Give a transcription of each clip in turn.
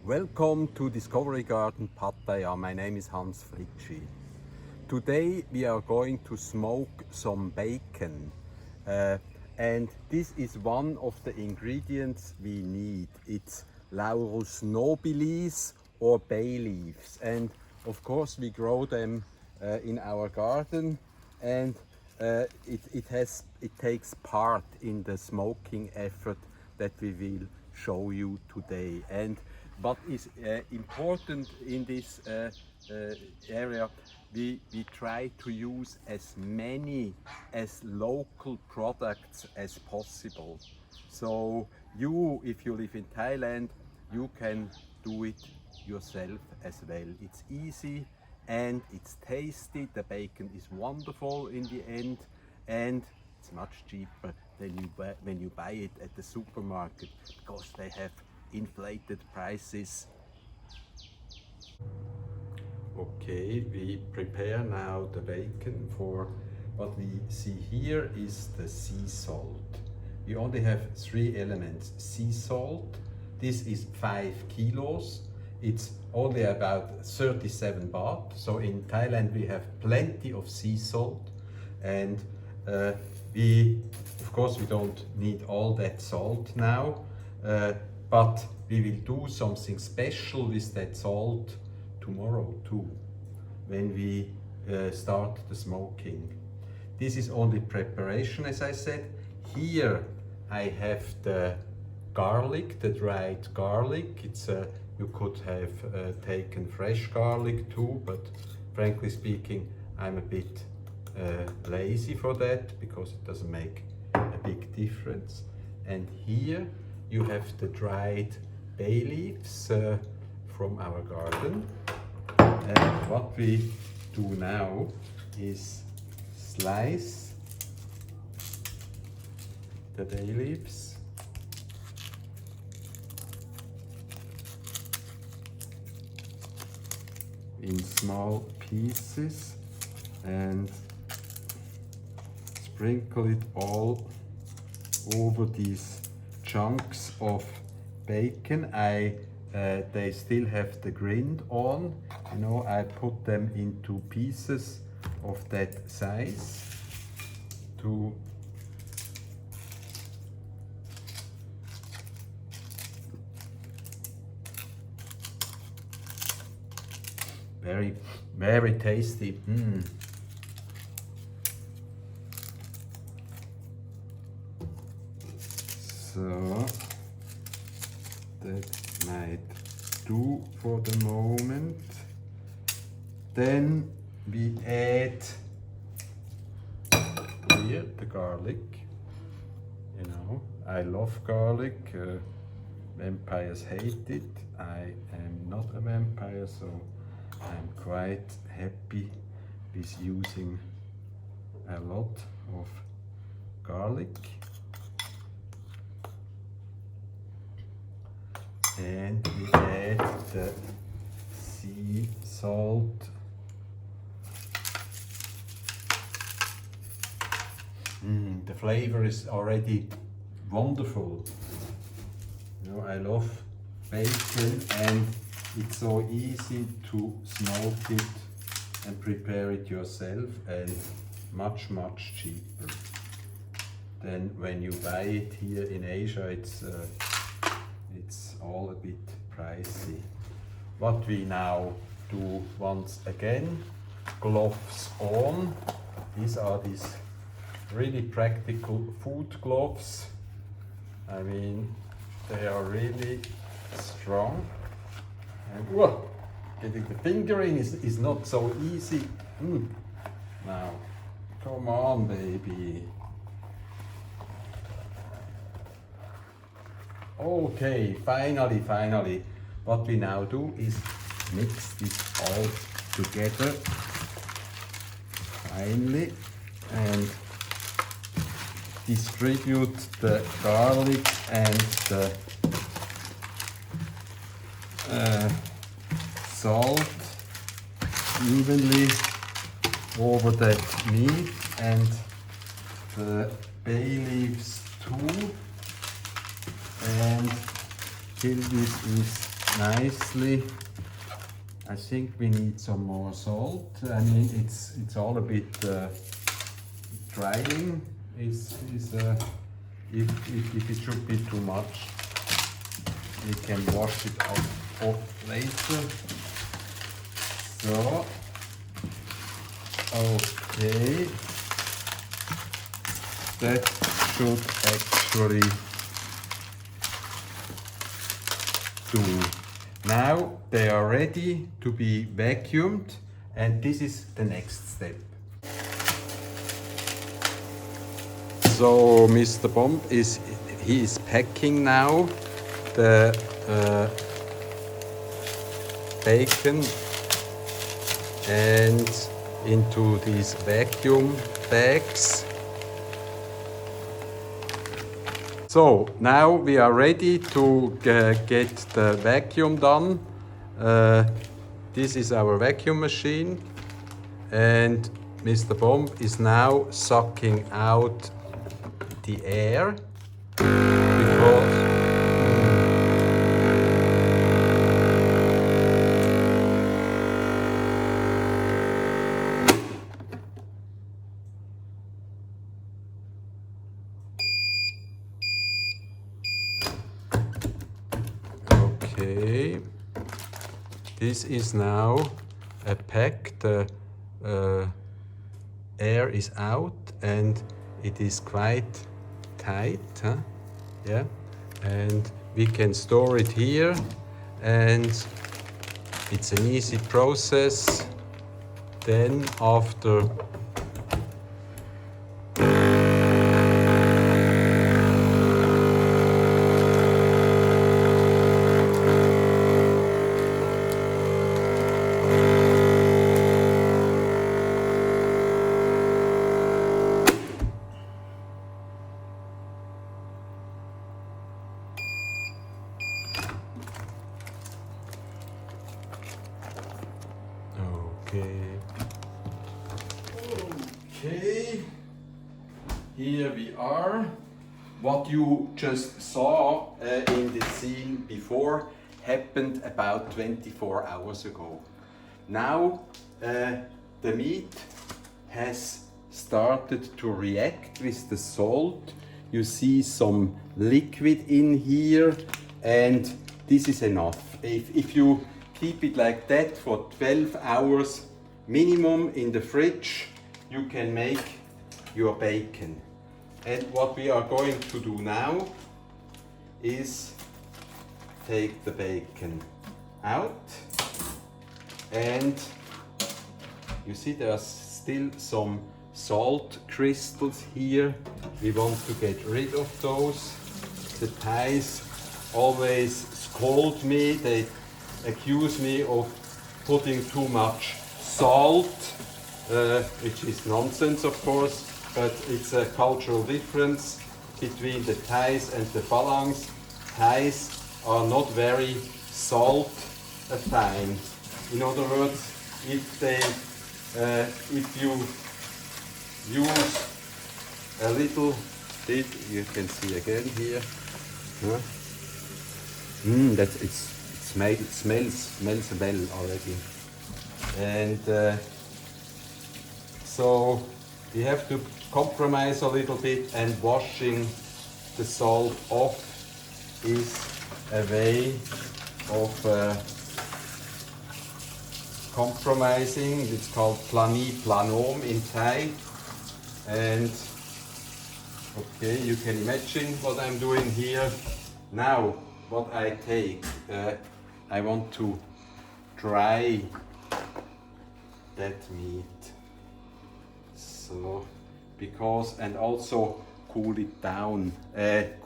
Welcome to Discovery Garden Pattaya. My name is Hans Fritschi. Today we are going to smoke some bacon. And this is one of the ingredients we need. It's Laurus nobilis or bay leaves. And of course we grow them in our garden, and it takes part in the smoking effort that we will show you today. And what is important in this area, we try to use as many as local products as possible. So you, if you live in Thailand, you can do it yourself as well. It's easy and it's tasty. The bacon is wonderful in the end, and it's much cheaper than when you buy it at the supermarket, because they have inflated prices. Okay, we prepare now the bacon. For what we see here is the sea salt. We only have 3 elements. Sea salt, this is 5 kilos. It's only about 37 baht. So in Thailand we have plenty of sea salt, and of course we don't need all that salt now, but we will do something special with that salt tomorrow too, when we start the smoking. This is only preparation, as I said. Here I have the garlic, the dried garlic. It's you could have taken fresh garlic too, but frankly speaking, I'm a bit lazy for that, because it doesn't make a big difference. And here you have the dried bay leaves from our garden. And what we do now is slice the bay leaves. In small pieces and sprinkle it all over these chunks of bacon. They still have the grind on. You know, I put them into pieces of that size to very tasty. So that might do for the moment. Then we add here the garlic. You know, I love garlic. Vampires hate it. I am not a vampire, so I'm quite happy with using a lot of garlic. And we add the sea salt. The flavor is already wonderful. You know, I love bacon, and it's so easy to smoke it and prepare it yourself, and much cheaper than when you buy it here in Asia. It's all a bit pricey. What we now do once again, gloves on. These are these really practical food gloves. I mean, they are really strong. And whoa, getting the finger in is not so easy. Now, come on, baby. Okay, finally. What we now do is mix this all together, finally, and distribute the garlic and the salt evenly over that meat, and the bay leaves too. And till this is nicely. I think we need some more salt. I mean, it's all a bit drying. If it should be too much, we can wash it off later. So, okay, that should actually do. Now they are ready to be vacuumed, and this is the next step. So Mr. Bomb is packing now the bacon and into these vacuum bags. So now we are ready to get the vacuum done. This is our vacuum machine, and Mr. Bomb is now sucking out the air because okay, this is now a pack. The air is out and it is quite tight, huh? Yeah, and we can store it here, and it's an easy process. Then after Okay, here we are. What you just saw in the scene before happened about 24 hours ago. Now the meat has started to react with the salt. You see some liquid in here, and this is enough. If you keep it like that for 12 hours minimum in the fridge, you can make your bacon. And what we are going to do now is take the bacon out, and you see there's still some salt crystals here. We want to get rid of those. The Thais always scold me. They accuse me of putting too much salt, which is nonsense, of course, but it's a cultural difference between the Thais and the Phalangs. Thais are not very salt affine. In other words, if you use a little bit, you can see again here. Huh? It smells well already. And so we have to compromise a little bit, and washing the salt off is a way of compromising. It's called plani planom in Thai. And okay, you can imagine what I'm doing here. Now, what I take, I want to dry that meat. So, and also cool it down,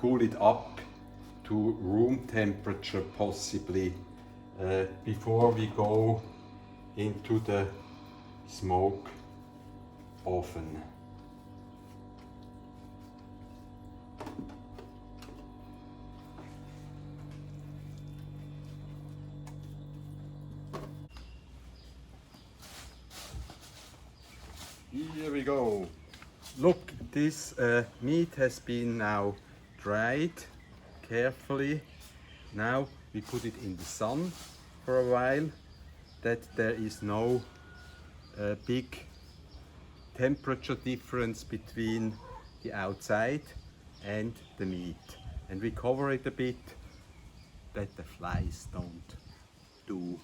cool it up to room temperature possibly, before we go into the smoke oven. Here we go. Look, this meat has been now dried carefully. Now we put it in the sun for a while, that there is no big temperature difference between the outside and the meat. And we cover it a bit that the flies don't do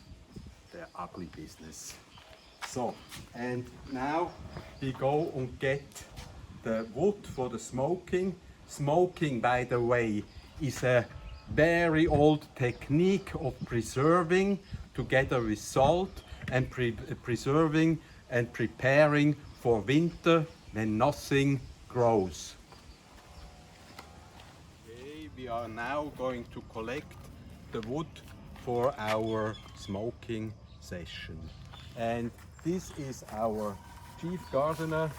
their ugly business. So, and now we go and get the wood for the smoking. Smoking, by the way, is a very old technique of preserving together with salt and preserving and preparing for winter when nothing grows. Okay, we are now going to collect the wood for our smoking session. And this is our chief gardener,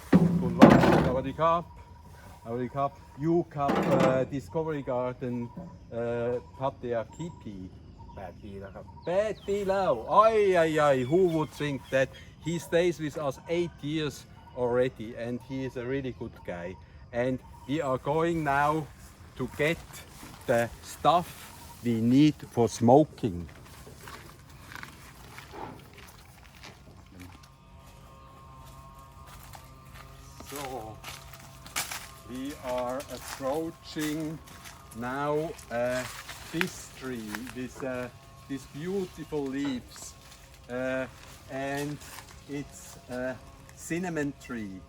Discovery Garden Pattaya Kipi. Betilo. Ay, who would think that? He stays with us 8 years already, and he is a really good guy. And we are going now to get the stuff we need for smoking. So we are approaching now this tree with these beautiful leaves, and it's a cinnamon tree.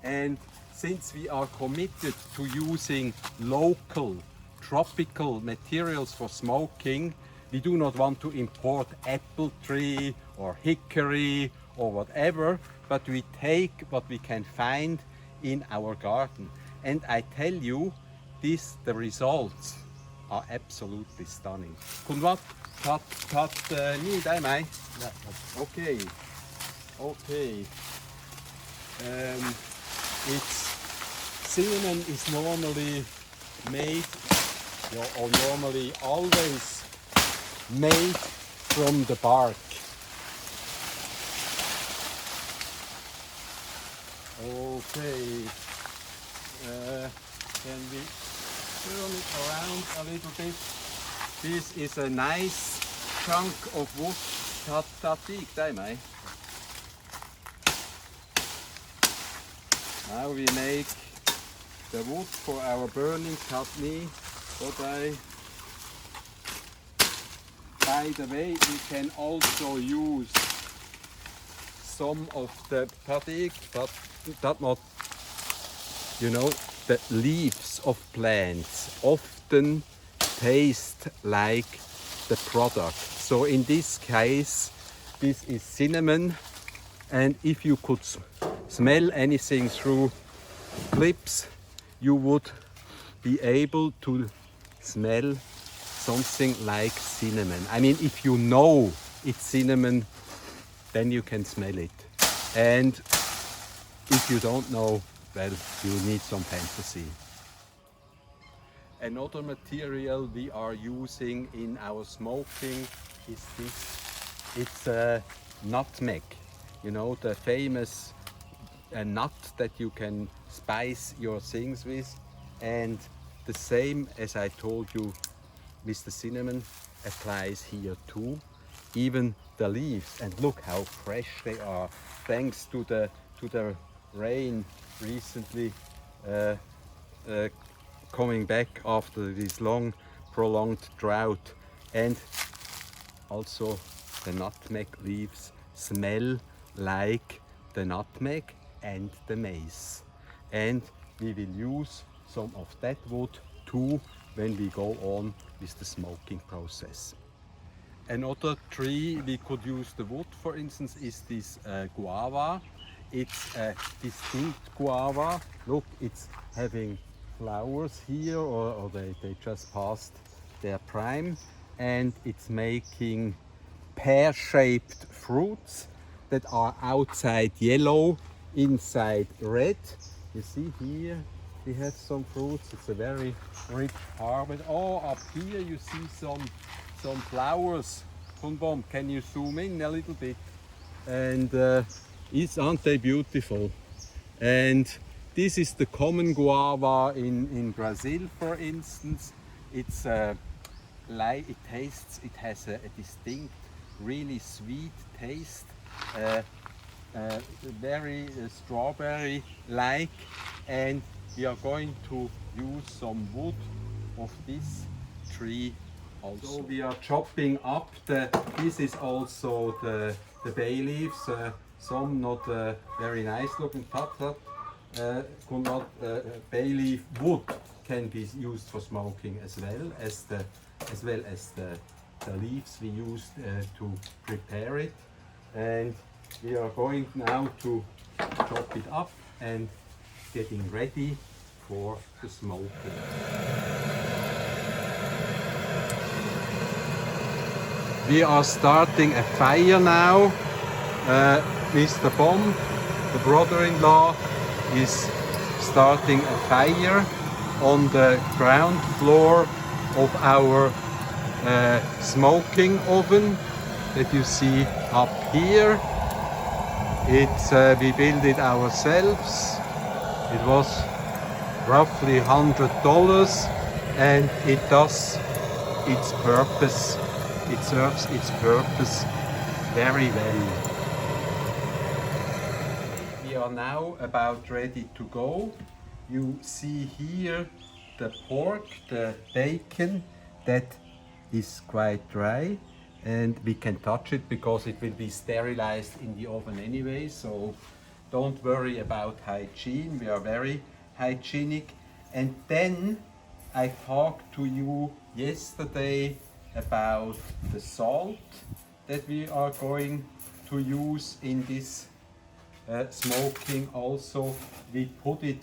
And since we are committed to using local tropical materials for smoking, we do not want to import apple tree or hickory or whatever, but we take what we can find in our garden. And I tell you, the results are absolutely stunning. Kun wat? Kat niet bij mij? Okay. Cinnamon is normally made, or normally always made from the bark. Okay, can we turn it around a little bit? This is a nice chunk of wood. Now we make the wood for our burning chutney. By the way, we can also use some of the padik, but that not, the leaves of plants often taste like the product. So in this case, this is cinnamon, and if you could smell anything through clips, you would be able to smell something like cinnamon. I mean, if you know it's cinnamon, then you can smell it. And if you don't know, well, you need some fantasy. Another material we are using in our smoking is this. It's a nutmeg, the famous nut that you can spice your things with. And the same as I told you with the cinnamon applies here too. Even the leaves, and look how fresh they are, thanks to the rain recently coming back after this long prolonged drought. And also the nutmeg leaves smell like the nutmeg and the maize, and we will use some of that wood too when we go on with the smoking process. Another tree we could use the wood, for instance, is this guava. It's a distinct guava. Look, it's having flowers here, or they just passed their prime, and it's making pear-shaped fruits that are outside yellow, inside red. You see here we have some fruits. It's a very rich harvest. Oh, up here you see some flowers. Kunbom, can you zoom in a little bit? And aren't they beautiful? And this is the common guava in Brazil, for instance. It's like it tastes. It has a distinct, really sweet taste, uh, very strawberry-like, and we are going to use some wood of this tree also. So we are chopping up this is also the bay leaves, some not very nice looking, could not, bay leaf wood can be used for smoking as well as the leaves we used to prepare it. And we are going now to chop it up and getting ready for the smoking. We are starting a fire now. Mr. Bomb, the brother-in-law, is starting a fire on the ground floor of our smoking oven that you see up here. It's we built it ourselves. It was roughly $100, and it does its purpose. It serves its purpose very well. We are now about ready to go. You see here the pork, the bacon, that is quite dry, and we can touch it because it will be sterilized in the oven anyway, so don't worry about hygiene. We are very hygienic. And then I talked to you yesterday about the salt that we are going to use in this smoking also. We put it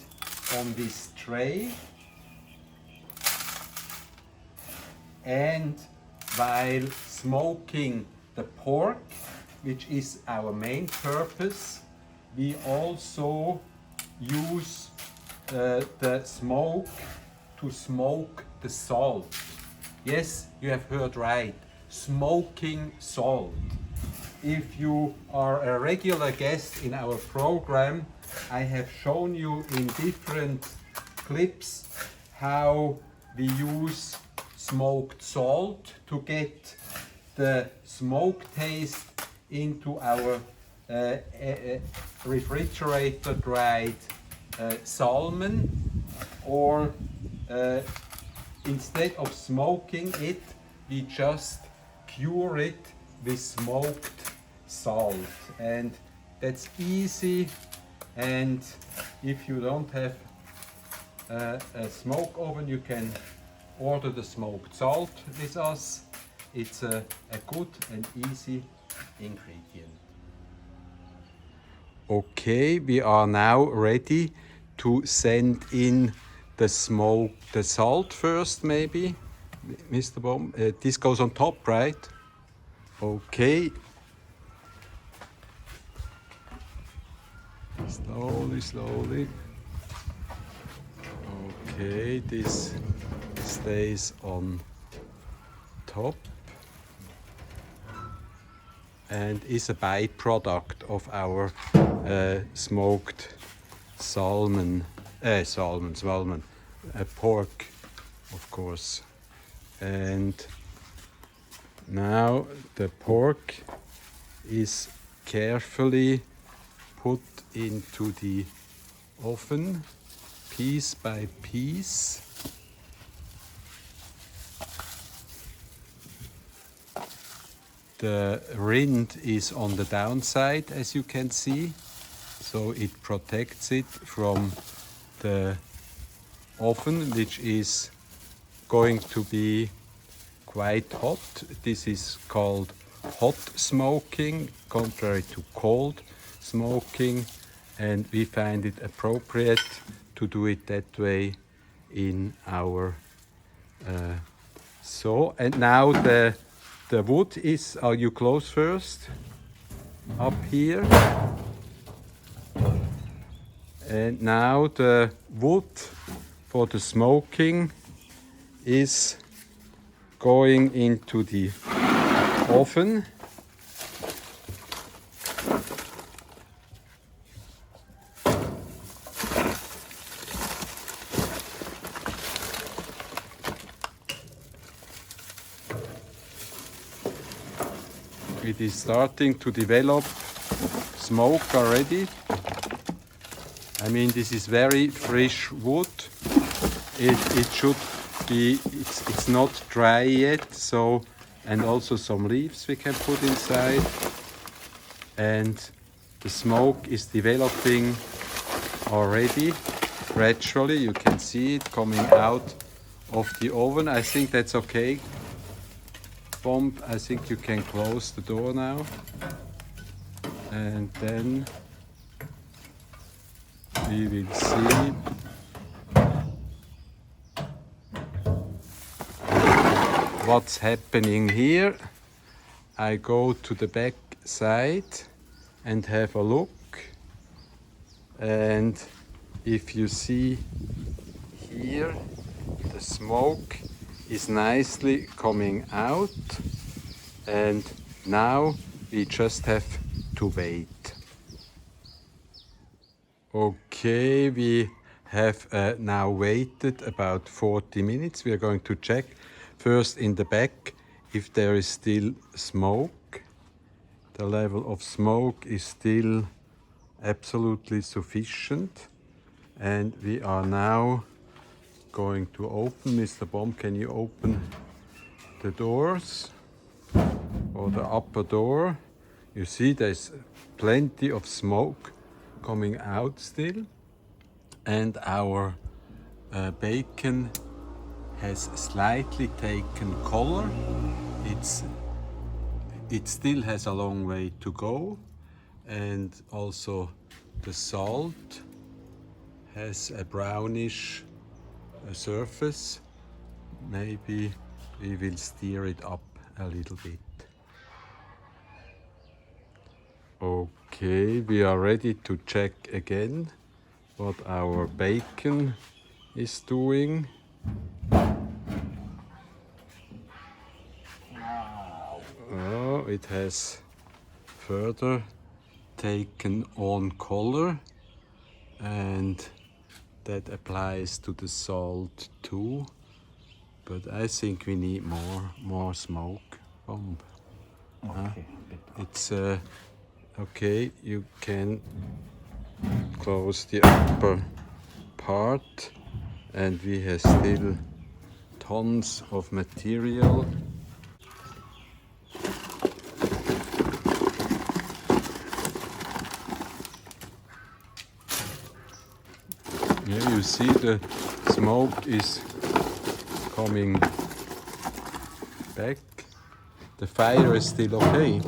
on this tray, and while smoking the pork, which is our main purpose, we also use the smoke to smoke the salt. Yes, you have heard right, smoking salt. If you are a regular guest in our program, I have shown you in different clips how we use smoked salt to get the smoke taste into our refrigerator dried salmon, or instead of smoking it, we just cure it with smoked salt, and that's easy. And if you don't have a smoke oven, you can order the smoked salt with us. It's a good and easy ingredient. Okay, we are now ready to send in the salt first, maybe, Mr. Baum. This goes on top, right? Okay. Slowly, slowly. Okay, this stays on top and is a byproduct of our smoked salmon, pork, of course. And now the pork is carefully put into the oven, piece by piece. The rind is on the downside, as you can see, so it protects it from the oven, which is going to be quite hot. This is called hot smoking, contrary to cold smoking, and we find it appropriate to do it that way in our and now the wood is, are you close first? Up here. And now the wood for the smoking is going into the oven. It is starting to develop smoke already. I mean, this is very fresh wood. It should be, it's not dry yet, so, and also some leaves we can put inside. And the smoke is developing already, gradually. You can see it coming out of the oven. I think that's okay. Bomb, I think you can close the door now. And then we will see what's happening here. I go to the back side and have a look, and if you see here, the smoke is nicely coming out, and now we just have to wait. Okay, we have now waited about 40 minutes. We are going to check first in the back if there is still smoke. The level of smoke is still absolutely sufficient, and we are now going to open. Mr. Bomb, can you open the doors or the upper door? You see there's plenty of smoke coming out still, and our bacon has slightly taken color. It still has a long way to go, and also the salt has a brownish surface. Maybe we will stir it up a little bit. Okay, we are ready to check again what our bacon is doing. Oh, it has further taken on color, and that applies to the salt too. But I think we need more smoke. Okay. It's okay. You can close the upper part, and we have still tons of material. Yeah, you see the smoke is coming back. The fire is still okay.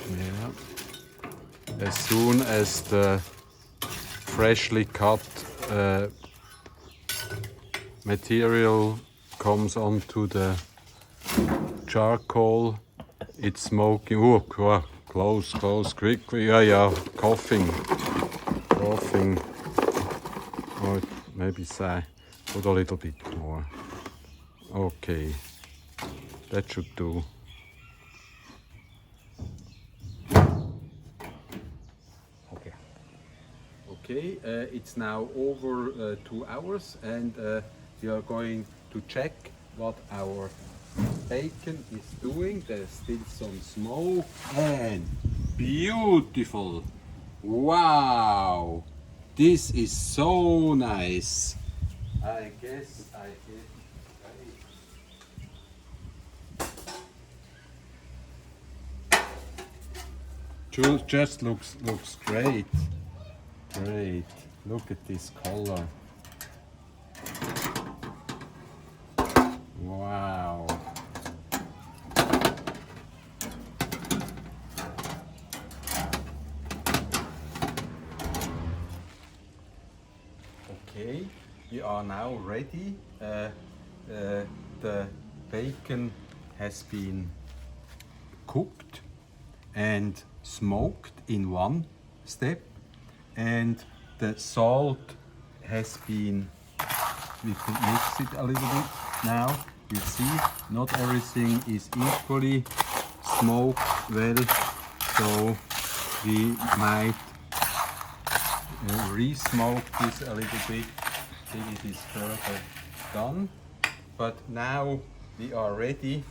Yeah. As soon as the freshly cut material comes onto the charcoal, it's smoking. Oh, close, quickly. Yeah, coughing. Or maybe put a little bit more. Okay, that should do. Okay, it's now over 2 hours, and we are going to check what our bacon is doing. There's still some smoke, and beautiful. Wow, this is so nice. I guess I get just looks great. Great, look at this color. Wow. Okay, we are now ready. The bacon has been cooked and smoked in one step, and the salt has been, we can mix it a little bit now. You see, not everything is equally smoked well, so we might re-smoke this a little bit till it is further done. But now we are ready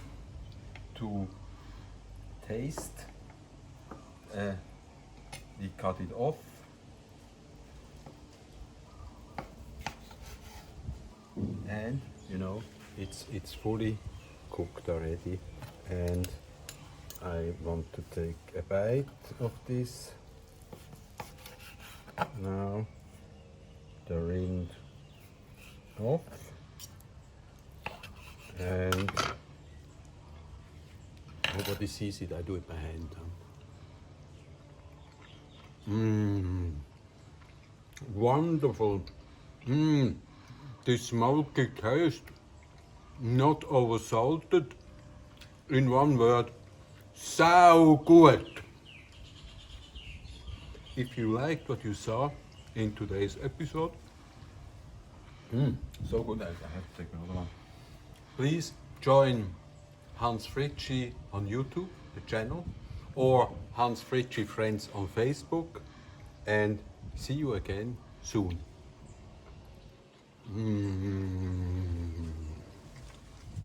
to taste. We cut it off. And you know, it's fully cooked already, and I want to take a bite of this. Now the rind off, and nobody sees it, I do it by hand. Wonderful. The smoky taste, not oversalted. In one word, so good. If you liked what you saw in today's episode, so good, I have to take another one. Please join Hans Fritschi on YouTube, the channel, or Hans Fritschi Friends on Facebook, and see you again soon.